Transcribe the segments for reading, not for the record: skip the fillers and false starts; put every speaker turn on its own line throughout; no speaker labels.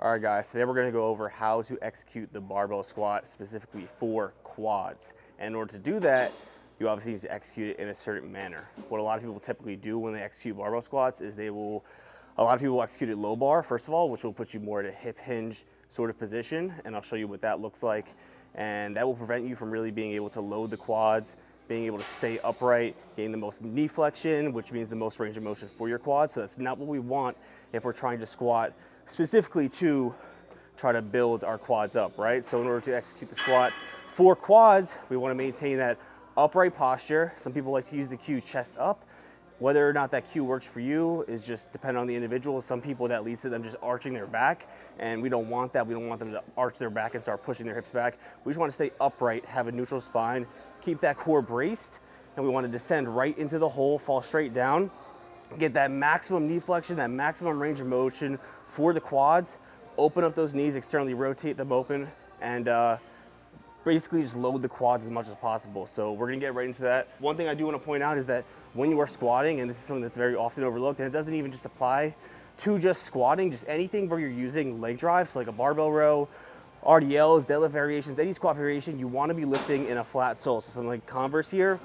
All right, guys, today we're going to go over how to execute the barbell squat specifically for quads. And in order to do that, you obviously need to execute it in a certain manner. What a lot of people typically do when they execute barbell squats is a lot of people will execute it low bar, first of all, which will put you more at a hip hinge sort of position. And I'll show you what that looks like. And that will prevent you from really being able to load the quads, being able to stay upright, getting the most knee flexion, which means the most range of motion for your quads. So that's not what we want if we're trying to squat specifically to try to build our quads up, right? So in order to execute the squat for quads, we want to maintain that upright posture. Some people like to use the cue chest up. Whether or not that cue works for you is just dependent on the individual. Some people, that leads to them just arching their back, and we don't want that. We don't want them to arch their back and start pushing their hips back. We just want to stay upright, have a neutral spine, keep that core braced, and we want to descend right into the hole, fall straight down, get that maximum knee flexion, that maximum range of motion for the quads. Open up those knees, externally rotate them open, and basically just load the quads as much as possible. So we're gonna get right into that. One thing I do wanna point out is that when you are squatting, and this is something that's very often overlooked, and it doesn't even just apply to just squatting, just anything where you're using leg drives, so like a barbell row, RDLs, deadlift variations, any squat variation, you wanna be lifting in a flat sole. So something like Converse here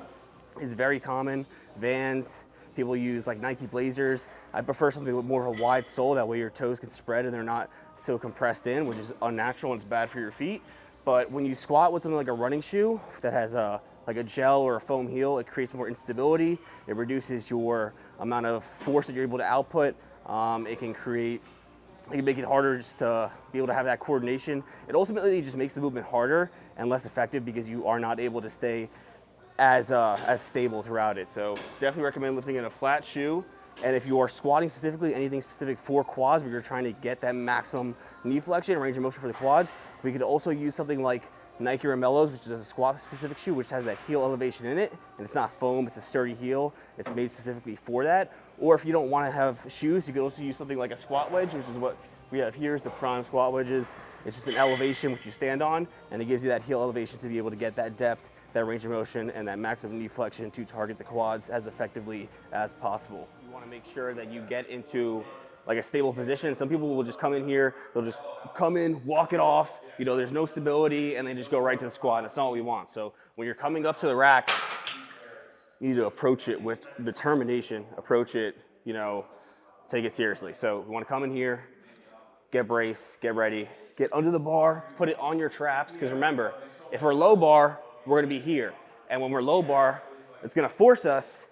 is very common. Vans, people use like Nike Blazers. I prefer something with more of a wide sole, that way your toes can spread and they're not so compressed in, which is unnatural and it's bad for your feet. But when you squat with something like a running shoe that has like a gel or a foam heel, it creates more instability. It reduces your amount of force that you're able to output. It can make it harder just to be able to have that coordination. It ultimately just makes the movement harder and less effective because you are not able to stay as stable throughout it. So definitely recommend lifting in a flat shoe. And if you are squatting specifically, anything specific for quads, where you're trying to get that maximum knee flexion and range of motion for the quads, we could also use something like Nike Ramellos, which is a squat specific shoe, which has that heel elevation in it. And it's not foam, it's a sturdy heel. It's made specifically for that. Or if you don't want to have shoes, you could also use something like a squat wedge, which is what we have here is the Prime squat wedges. It's just an elevation which you stand on, and it gives you that heel elevation to be able to get that depth, that range of motion, and that maximum knee flexion to target the quads as effectively as possible. You want to make sure that you get into like a stable position. Some people will just come in here, they'll just come in, walk it off, you know, there's no stability, and they just go right to the squat, and that's not what we want. So when you're coming up to the rack, you need to approach it with determination, approach it, you know, take it seriously. So we want to come in here, get braced, get ready, get under the bar, put it on your traps, because remember, if we're low bar, we're gonna be here. And when we're low bar, it's gonna force us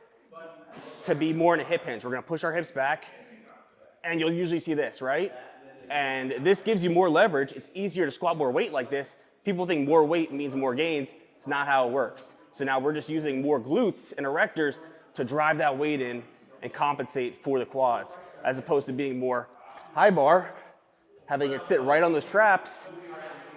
to be more in a hip hinge. We're gonna push our hips back, and you'll usually see this, right? And this gives you more leverage. It's easier to squat more weight like this. People think more weight means more gains. It's not how it works. So now we're just using more glutes and erectors to drive that weight in and compensate for the quads, as opposed to being more high bar, having it sit right on those traps,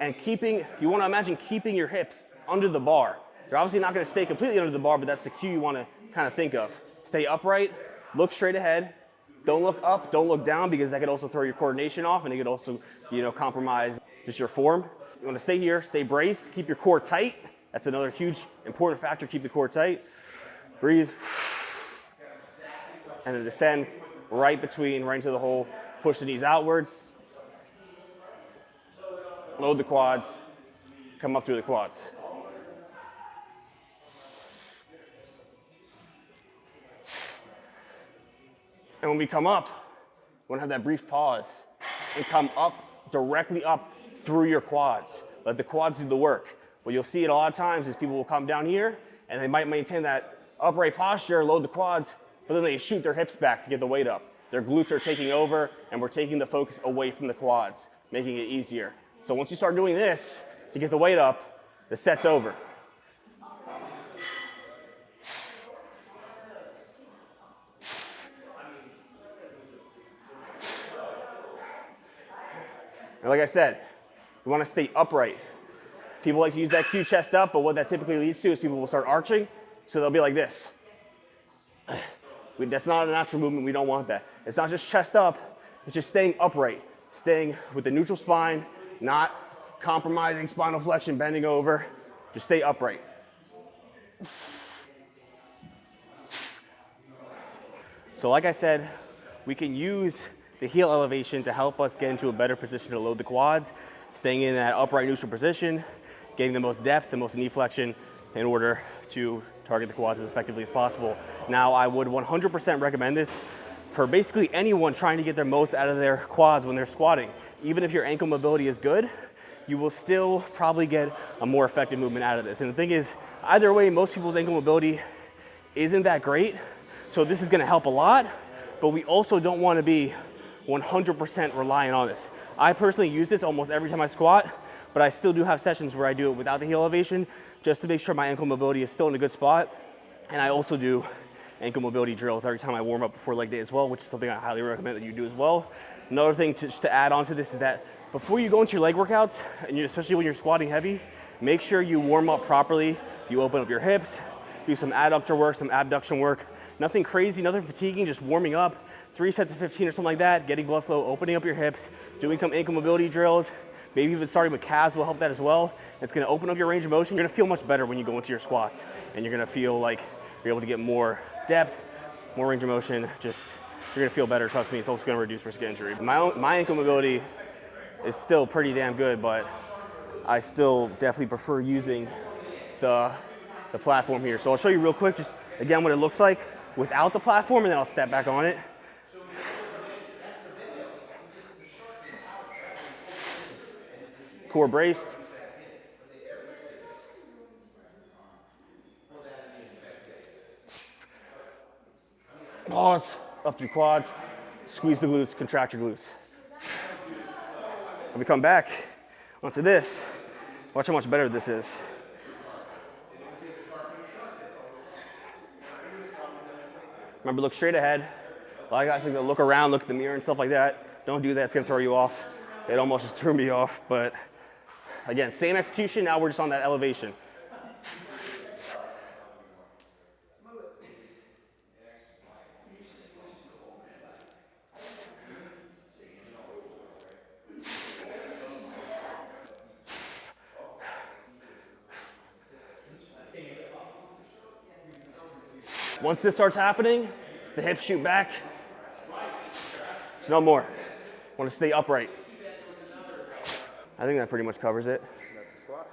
and you wanna imagine keeping your hips under the bar. You're obviously not gonna stay completely under the bar, but that's the cue you wanna kind of think of. Stay upright, look straight ahead, don't look up, don't look down, because that could also throw your coordination off, and it could also, you know, compromise just your form. You wanna stay here, stay braced, keep your core tight. That's another huge, important factor, keep the core tight. Breathe, and then descend right into the hole, push the knees outwards, load the quads, come up through the quads. And when we come up, we want to have that brief pause and come up, directly up through your quads. Let the quads do the work. What you'll see it a lot of times is people will come down here and they might maintain that upright posture, load the quads, but then they shoot their hips back to get the weight up. Their glutes are taking over, and we're taking the focus away from the quads, making it easier. So once you start doing this to get the weight up, the set's over. And like I said, we want to stay upright. People like to use that cue chest up, but what that typically leads to is people will start arching, so they'll be like this. That's not a natural movement. We don't want that. It's not just chest up, it's just staying upright, staying with the neutral spine, not compromising spinal flexion, bending over. Just stay upright. So like I said, we can use the heel elevation to help us get into a better position to load the quads, staying in that upright neutral position, getting the most depth, the most knee flexion in order to target the quads as effectively as possible. Now, I would 100% recommend this for basically anyone trying to get their most out of their quads when they're squatting. Even if your ankle mobility is good, you will still probably get a more effective movement out of this. And the thing is, either way, most people's ankle mobility isn't that great. So this is gonna help a lot, but we also don't wanna be 100% reliant on this. I personally use this almost every time I squat, but I still do have sessions where I do it without the heel elevation just to make sure my ankle mobility is still in a good spot. And I also do ankle mobility drills every time I warm up before leg day as well, which is something I highly recommend that you do as well. Another thing just to add on to this is that before you go into your leg workouts, and especially when you're squatting heavy, make sure you warm up properly. You open up your hips, do some adductor work, some abduction work. Nothing crazy, nothing fatiguing, just warming up. 3 sets of 15 or something like that, getting blood flow, opening up your hips, doing some ankle mobility drills, maybe even starting with calves will help that as well. It's gonna open up your range of motion. You're gonna feel much better when you go into your squats, and you're gonna feel like you're able to get more depth, more range of motion, just, you're gonna feel better, trust me. It's also gonna reduce risk of injury. My ankle mobility is still pretty damn good, but I still definitely prefer using the platform here. So I'll show you real quick, just again, what it looks like without the platform, and then I'll step back on it. Core braced. Pause, up through quads, squeeze the glutes, contract your glutes. When we come back onto this, watch how much better this is. Remember, look straight ahead. A lot of guys think to look around, look at the mirror and stuff like that. Don't do that, it's gonna throw you off. It almost just threw me off, but again, same execution, now we're just on that elevation. Once this starts happening, the hips shoot back. There's no more. Want to stay upright. I think that pretty much covers it.
That's the squat.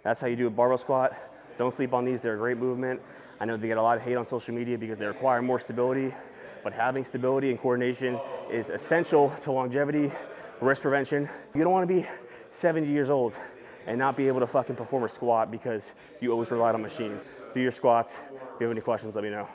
That's how you do a barbell squat. Don't sleep on these, they're a great movement. I know they get a lot of hate on social media because they require more stability, but having stability and coordination is essential to longevity, risk prevention. You don't want to be 70 years old and not be able to fucking perform a squat because you always relied on machines. Do your squats. If you have any questions, let me know.